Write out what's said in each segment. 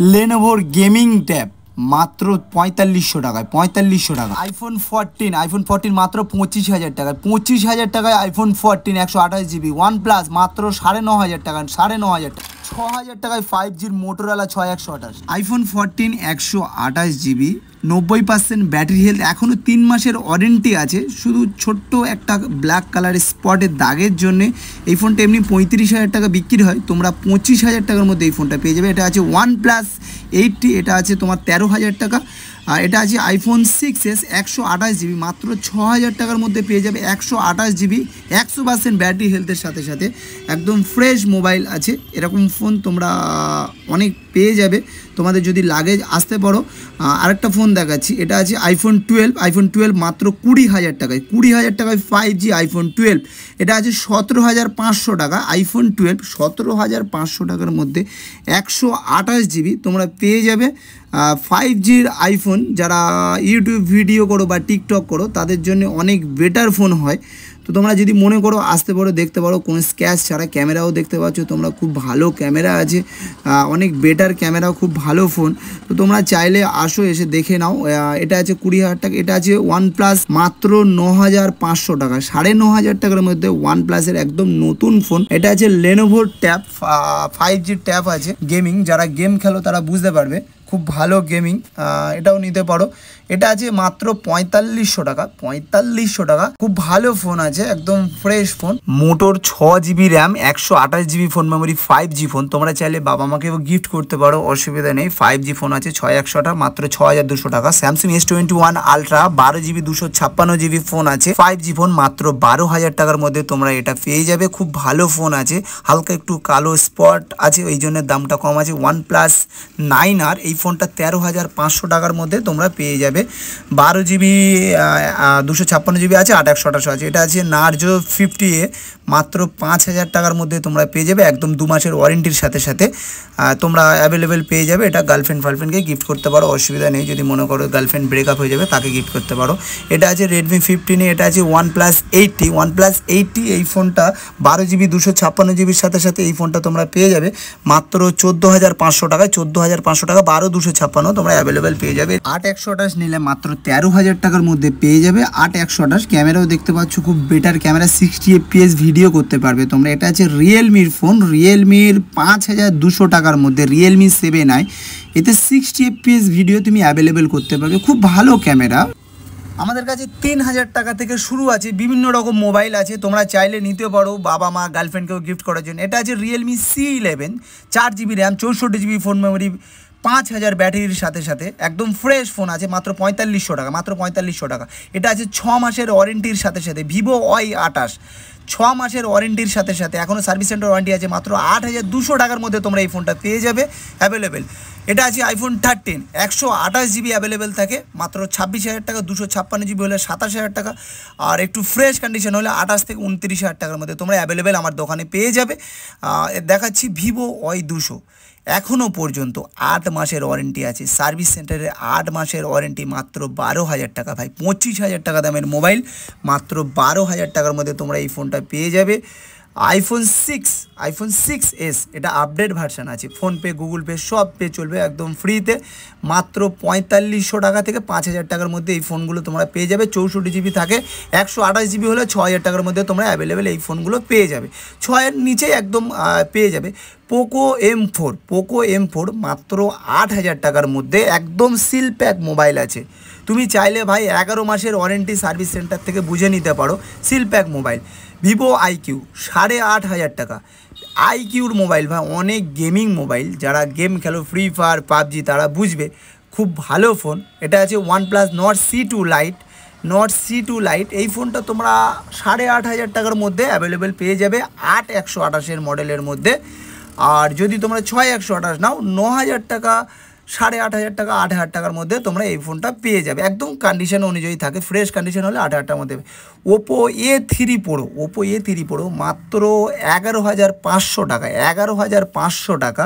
লেনোভোর gaming tab মাত্র ৪৫০০ টাকায়। ৪৫০০ টাকা। আইফোন 14 মাত্র ২৫,০০০ টাকায়। ২৫,০০০ টাকায় আইফোন 14 128 GB। OnePlus মাত্র ৯,৫০০ টাকা। ৯,৫০০ টাকা। ৬,০০০ টাকায় 5Gর Motorola ৬১২৮। IPhone 14 128 GB, ৯০% battery health, এখনও ৩ মাসের ওয়ারেন্টি আছে। শুধু ছোট্ট একটা ব্ল্যাক কালারের স্পটের দাগের জন্যে এই ফোনটা এমনি ৩৫,০০০ টাকা বিক্রি হয়, তোমরা ২৫,০০০ টাকার মধ্যে এই ফোনটা পেয়ে যাবে। এটা আছে OnePlus 80, এটা আছে তোমার ১৩,০০০ টাকা। আর এটা আছে আইফোন 6s 128 GB, মাত্র ৬,০০০ টাকার মধ্যে পেয়ে যাবে। 128 GB, 100% ব্যাটারি হেলথের সাথে সাথে একদম ফ্রেশ মোবাইল আছে। এরকম ফোন তোমরা অনেক পেয়ে যাবে, তোমাদের যদি লাগে আসতে পারো। আরেকটা ফোন দেখাচ্ছি, এটা আছে আইফোন 12 মাত্র ২০,০০০ টাকায়। ২০,০০০ টাকায় 5G আইফোন 12। এটা আছে ১৭,৫০০ টাকা। আইফোন 12 ১৭,৫০০ টাকার মধ্যে 128 GB তোমরা পেয়ে যাবে। 5Gর আইফোন যারা ইউটিউব ভিডিও করো বা টিকটক করো তাদের জন্য অনেক বেটার ফোন হয়। তো তোমরা যদি মনে করো আসতে পারো, দেখতে পারো, কোনো স্ক্র্যাচ ছাড়া। ক্যামেরাও দেখতে পাচ্ছ তোমরা, খুব ভালো ক্যামেরা আছে, অনেক বেটার ক্যামেরাও, খুব ভালো ফোন। তো তোমরা চাইলে আসো, এসে দেখে নাও। এটা আছে ২০,০০০ টাকা। এটা আছে OnePlus মাত্র ৯,৫০০ টাকা। ৯,৫০০ টাকার মধ্যে OnePlus-এর একদম নতুন ফোন। এটা আছে লেনোভোর ট্যাব, 5G ট্যাব আছে। গেমিং, যারা গেম খেলো তারা বুঝতে পারবে, খুব ভালো গেমিং, এটাও নিতে পারো। এটা আছে মাত্র ৪৫০০ টাকা। ৪৫০০ টাকা, খুব ভালো ফোন আছে, একদম ফ্রেশ ফোন। মোটোর 6GB RAM, 128GB phone memory, 5G phone. তোমরা চাইলে বাবা মাকেও গিফট করতে পারো, অসুবিধা নেই। 5G ফোন আছে ৬১০০ মাত্র ৬,২০০ টাকা। Samsung S21 ultra 12GB 256GB phone আছে, 5G ফোন, মাত্র ১২,০০০ টাকার মধ্যে তোমরা এটা পেয়ে যাবে। খুব ভালো ফোন আছে, হালকা একটু কালো স্পট আছে, ওই জন্য দামটা কম আছে। OnePlus 9R, এই ফোনটা ১৩,৫০০ টাকার মধ্যে তোমরা পেয়ে যাবে। 12GB 256GB আছে, ৮১28 আছে। এটা আছে নার্জো 50A, মাত্র ৫,০০০ টাকার মধ্যে তোমরা পেয়ে যাবে, একদম 2 মাসের ওয়ারেন্টির সাথে সাথে তোমরা অ্যাভেলেবেল পেয়ে যাবে। এটা গার্লফ্রেন্ডকে গিফট করতে পারো, অসুবিধা নেই। যদি মনে করো গার্লফ্রেন্ড ব্রেকআপ হয়ে যাবে তাকে গিফট করতে পারো। এটা আছে রেডমি 15। এটা আছে OnePlus 80। এই ফোনটা 12GB 256GBর সাথে সাথে এই ফোনটা তোমরা পেয়ে যাবে মাত্র ১৪,৫০০ টাকায়। ১৪,৫০০ টাকা, 12/256 তোমরা অ্যাভেলেবেল পেয়ে যাবে। ৮/১28 নিলে মাত্র ১৩,০০০ টাকার মধ্যে পেয়ে যাবে। ৮/১28 ক্যামেরাও দেখতে পাচ্ছ, খুব বেটার ক্যামেরা, 60 FPS ভিডিও করতে পারবে তোমরা। এটা আছে রিয়েলমির ফোন, রিয়েলমির ৫,২০০ টাকার মধ্যে রিয়েলমি 7i। এতে 60 FPS ভিডিও তুমি অ্যাভেলেবেল করতে পারবে, খুব ভালো ক্যামেরা। আমাদের কাছে ৩,০০০ টাকা থেকে শুরু আছে, বিভিন্ন রকম মোবাইল আছে, তোমরা চাইলে নিতে পারো বাবা মা গার্লফ্রেন্ডকেও গিফট করার জন্য। এটা আছে Realme C11, 4GB RAM, 64GB phone memory, ৫,০০০ ব্যাটারির সাথে সাথে একদম ফ্রেশ ফোন আছে, মাত্র ৪৫০০ টাকা। মাত্র ৪৫০০ টাকা। এটা আছে ৬ মাসের ওয়ারেন্টির সাথে সাথে। ভিভো Y28, ৬ মাসের ওয়ারেন্টির সাথে সাথে এখনও সার্ভিস সেন্টার ওয়ারেন্টি আছে। মাত্র ৮,২০০ টাকার মধ্যে তোমরা এই ফোনটা পেয়ে যাবে অ্যাভেলেবেল। এটা আছে আইফোন 13, 128GB অ্যাভেলেবেল থাকে, মাত্র ২৬,০০০ টাকা। 256GB হলে ২৭,০০০ টাকা, আর একটু ফ্রেশ কন্ডিশন হলে ২৮ থেকে ২৯,০০০ টাকার মধ্যে তোমরা অ্যাভেলেবেল আমার দোকানে পেয়ে যাবে। দেখাচ্ছি ভিভো Y200, এখনও পর্যন্ত ৮ মাসের ওয়ারেন্টি আছে, সার্ভিস সেন্টারে 8 মাসের ওয়ারেন্টি, মাত্র ১২,০০০ টাকা। ভাই ২৫,০০০ টাকা দামের মোবাইল, মাত্র ১২,০০০ টাকার মধ্যে তোমরা এই ফোনটা পেয়ে যাবে। আইফোন 6s, এটা আপডেট ভার্সান আছে, ফোনপে, গুগল পে, সব পে চলবে একদম ফ্রিতে। মাত্র ৪৫০০ টাকা থেকে ৫,০০০ টাকার মধ্যে এই ফোনগুলো তোমরা পেয়ে যাবে। 64GB থাকে, 128GB হলে ৬,০০০ টাকার মধ্যে তোমরা অ্যাভেলেবেল এই ফোনগুলো পেয়ে যাবে। 6-এর নিচেই একদম পেয়ে যাবে। পোকো M4 মাত্র ৮,০০০ টাকার মধ্যে একদম সিল প্যাক মোবাইল আছে। তুমি চাইলে ভাই 11 মাসের ওয়ারেন্টি সার্ভিস সেন্টার থেকে বুঝে নিতে পারো, seal pack mobile. Vivo IQ ৮,৫০০ টাকা। IQর মোবাইল ভাই অনেক গেমিং মোবাইল, যারা গেম খেলো ফ্রি ফায়ার, পাবজি, তারা বুঝবে, খুব ভালো ফোন। এটা আছে OnePlus Nord C2 Lite, এই ফোনটা তোমরা ৮,৫০০ টাকার মধ্যে অ্যাভেলেবেল পেয়ে যাবে ৮/১28 মডেলের মধ্যে। আর যদি তোমরা ৬/১28 নাও, ৯,০০০ টাকা, ৮,৫০০ টাকা, ৮,০০০ টাকার মধ্যে তোমরা এই ফোনটা পেয়ে যাবে। একদম কন্ডিশন অনুযায়ী থাকে, ফ্রেশ কন্ডিশন হলে ৮,০০০ টাকার মধ্যে। ওপো A3 Pro মাত্র ১১,৫০০ টাকা। ১১,৫০০ টাকা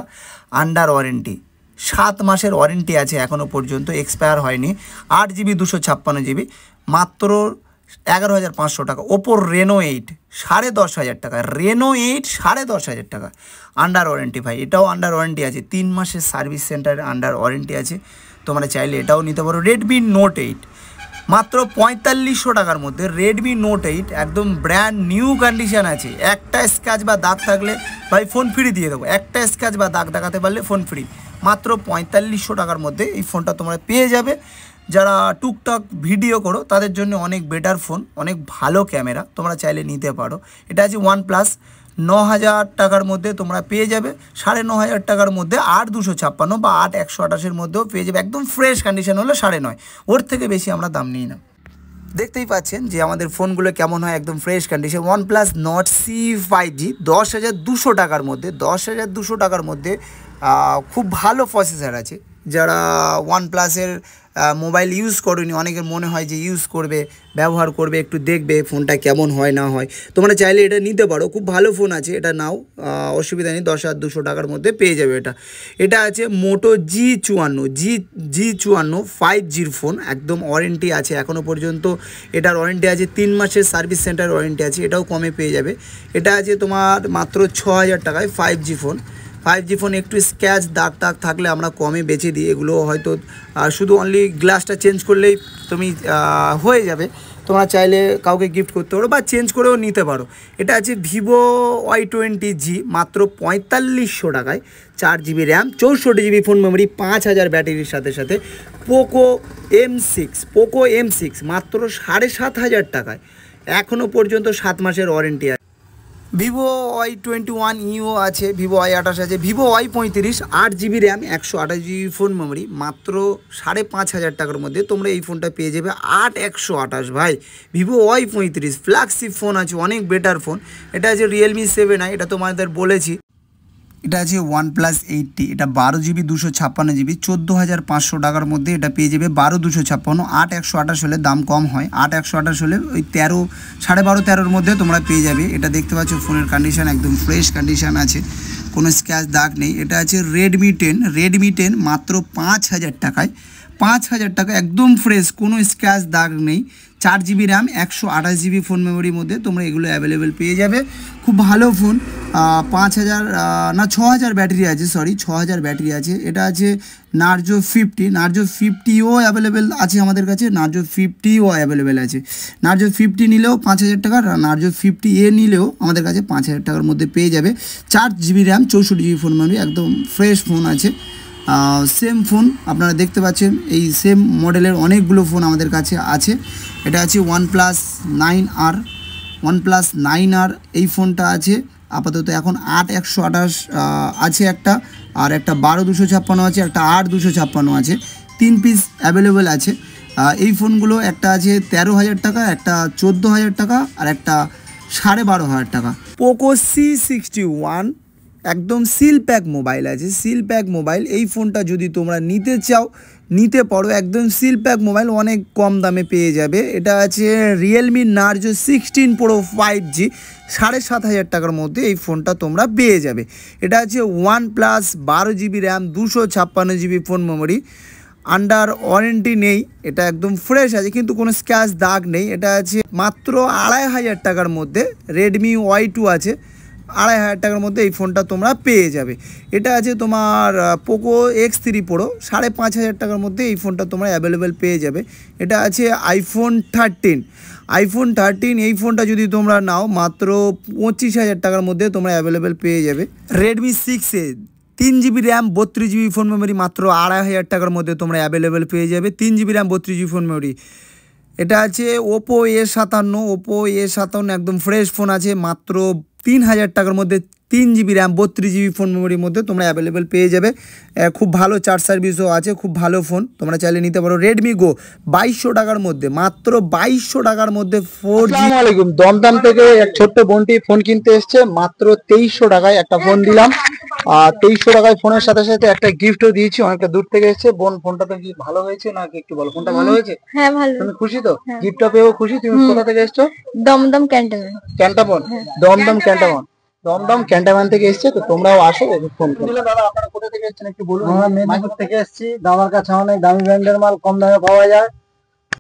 আন্ডার ওয়ারেন্টি, 7 মাসের ওয়ারেন্টি আছে এখনও পর্যন্ত, এক্সপায়ার হয়নি। 8GB 256GB, মাত্র 11,500 টাকা। ওপোর রেনো 8 10,500 টাকা। রেনো 8 10,500 টাকা আন্ডার ওয়ারেন্টি ভাই, এটাও আন্ডার ওয়ারেন্টি আছে, 3 মাসের সার্ভিস সেন্টার আন্ডার ওয়ারেন্টি আছে, তোমরা চাইলে এটাও নিতে পারো। রেডমি নোট 8 মাত্র 4500 টাকার মধ্যে রেডমি নোট 8 একদম ব্র্যান্ড নিউ কন্ডিশন আছে। একটা স্ক্র্যাচ বা দাগ থাকলে ভাই ফোন ফ্রি দিয়ে দেবো, একটা স্ক্র্যাচ বা দাগ দেখাতে পারলে ফোন ফ্রি। মাত্র 4500 টাকার মধ্যে এই ফোনটা তোমরা পেয়ে যাবে। যারা টুকটাক ভিডিও করো তাদের জন্য অনেক বেটার ফোন, অনেক ভালো ক্যামেরা, তোমরা চাইলে নিতে পারো। এটা আছে OnePlus, 9,000 টাকার মধ্যে তোমরা পেয়ে যাবে। 9,500 টাকার মধ্যে 8,256 বা 8,128-এর মধ্যেও পেয়ে যাবে। একদম ফ্রেশ কন্ডিশন হলে 9,500, ওর থেকে বেশি আমরা দাম নিই না। দেখতেই পাচ্ছেন যে আমাদের ফোনগুলো কেমন হয়, একদম fresh condition. OnePlus Nord C5G 10,200 টাকার মধ্যে, 10,200 টাকার মধ্যে খুব ভালো প্রসেসর আছে। যারা OnePlus-এর মোবাইল ইউজ করেনি, অনেকের মনে হয় যে ইউজ করবে, ব্যবহার করবে, একটু দেখবে ফোনটা কেমন হয় না হয়, তোমরা চাইলে এটা নিতে পারো। খুব ভালো ফোন আছে, এটা নাও, অসুবিধা নেই। 10,200 টাকার মধ্যে পেয়ে যাবে এটা। এটা আছে মোটো G54 5Gর ফোন, একদম ওয়ারেন্টি আছে এখনও পর্যন্ত। এটার ওয়ারেন্টি আছে 3 মাসের সার্ভিস সেন্টার ওয়ারেন্টি আছে, এটাও কমে পেয়ে যাবে। এটা আছে তোমার মাত্র 6,000 টাকায় 5G ফোন। 5G ফোন একটু স্ক্র্যাচ দাগ টাগ থাকলে আমরা কমে বেচে দিই, এগুলো হয়তো শুধু অনলি গ্লাসটা চেঞ্জ করলেই তুমি হয়ে যাবে। তোমরা চাইলে কাউকে গিফট করতে পারো বা চেঞ্জ করেও নিতে পারো। এটা আছে Vivo Y20G মাত্র 4500 টাকায়, 4GB RAM, 64GB phone memory, 5000 ব্যাটারির সাথে সাথে। পোকো M6 মাত্র 7,500 টাকায়, এখনও পর্যন্ত 7 মাসের ওয়ারেন্টি আছে। Vivo Y21 আছে, Vivo Y28 আছে, Vivo Y35 8GB RAM, 128GB phone memory, মাত্র 5,500 টাকার মধ্যে তোমরা এই ফোনটা পেয়ে যাবে। 8,128 ভাই, Vivo Y35 ফ্ল্যাগশিপ ফোন আছে, অনেক বেটার ফোন। এটা আছে Realme 7i, এটা তোমাদের বলেছি। এটা আছে OnePlus 8T, এটা 12GB 256GB, 14,500 টাকার মধ্যে এটা পেয়ে যাবে। 12,256, 8,128 হলে দাম কম হয়, 8,128 হলে ওই 13, 12.5, 13-র মধ্যে তোমরা পেয়ে যাবে। এটা দেখতে পাচ্ছ ফোনের কন্ডিশন একদম ফ্রেশ কন্ডিশন আছে, কোনো স্ক্র্যাচ দাগ নেই। এটা আছে Redmi 10 মাত্র 5,000 টাকায়, 5,000 টাকা, একদম ফ্রেশ, কোনো স্ক্র্যাচ দাগ নেই। 4GB র্যাম, 128GB ফোন মেমোরির মধ্যে তোমরা এগুলো অ্যাভেলেবেল পেয়ে যাবে। খুব ভালো ফোন। 6,000 ব্যাটারি আছে, 6,000 ব্যাটারি আছে। এটা আছে Narzo 50ও অ্যাভেলেবেল আছে আমাদের কাছে, Narzo 50ও অ্যাভেলেবেল আছে। Narzo 50 নিলেও 5,000 টাকা, Narzo 50A নিলেও আমাদের কাছে 5,000 টাকার মধ্যে পেয়ে যাবে। 4GB RAM, 64GB phone memory, একদম ফ্রেশ ফোন আছে। সেম ফোন আপনারা দেখতে পাচ্ছেন, এই সেম মডেলের অনেকগুলো ফোন আমাদের কাছে আছে। এটা আছে OnePlus 9R, এই ফোনটা আছে আপাতত এখন 8,128 আছে একটা, আর একটা 12,256 আছে, একটা 8,256 আছে, 3 পিস অ্যাভেলেবেল আছে। এই ফোনগুলো একটা আছে 13,000 টাকা, একটা 14,000 টাকা, আর একটা 12,500 টাকা। পোকো C61 একদম সিল প্যাক মোবাইল আছে, সিল প্যাক মোবাইল। এই ফোনটা যদি তোমরা নিতে চাও নিতে পারো, একদম সিল প্যাক মোবাইল, অনেক কম দামে পেয়ে যাবে। এটা আছে Realme Narzo 16 Pro 5G, 7,500 টাকার মধ্যে এই ফোনটা তোমরা পেয়ে যাবে। এটা আছে OnePlus 12GB RAM, 256GB phone memory, under warranty নেই, এটা একদম ফ্রেশ আছে, কিন্তু কোনো স্ক্র্যাচ দাগ নেই। এটা আছে মাত্র 2,500 টাকার মধ্যে। Redmi Y2 আছে, 2,500 টাকার মধ্যে এই ফোনটা তোমরা পেয়ে যাবে। এটা আছে তোমার Poco X3 Pro, 5,500 টাকার মধ্যে এই ফোনটা তোমরা অ্যাভেলেবেল পেয়ে যাবে। এটা আছে iPhone 13, এই ফোনটা যদি তোমরা নাও মাত্র 25,000 টাকার মধ্যে তোমরা অ্যাভেলেবেল পেয়ে যাবে। Redmi 6A 3GB RAM, 32GB phone memory, মাত্র 2,500 টাকার মধ্যে তোমরা অ্যাভেলেবেল পেয়ে যাবে। 3GB RAM, 32GB phone memory. এটা আছে Oppo A57 একদম ফ্রেশ ফোন আছে, মাত্র 3,000 টাকার মধ্যে, 3GB র্যাম, 32GB ফোন মেমোরির মধ্যে তোমরা অ্যাভেলেবেল পেয়ে যাবে। খুব ভালো চার্জ সার্ভিসও আছে, খুব ভালো ফোন, তোমরা চাইলে নিতে পারো। Redmi Go 2,200 টাকার মধ্যে, মাত্র 2,200 টাকার মধ্যে 4G। আসসালামু আলাইকুম। দমদম থেকে এক ছোট্ট বোনটি ফোন কিনতে এসেছে, মাত্র 2,300 টাকায় একটা ফোন দিলাম। 2,300 টাকায় ফোনের সাথে সাথে একটা গিফটও দিয়েছি, অনেকটা দূর থেকে এসেছে। বোন, ফোনটা তো কি ভালো হয়েছে নাকি একটু বলো? ফোনটা ভালো হয়েছে? হ্যাঁ ভালো। তুমি খুশি তো? গিফটটা পেয়েও খুশি? তুমি কোথা থেকে এসছো? দমদম ক্যান্টনমেন্ট। দমদম ক্যান্টনমেন্ট থেকে এসছে, তো তোমরাও আসো, ফোন করো। দাদা, আপনারা কোথা থেকে এসেছেন একটু বলুন। আমরা মেদিনীপুর থেকে এসেছি। দাদার কাছে অনেক দামি ব্র্যান্ডের মাল কম দামে পাওয়া যায়।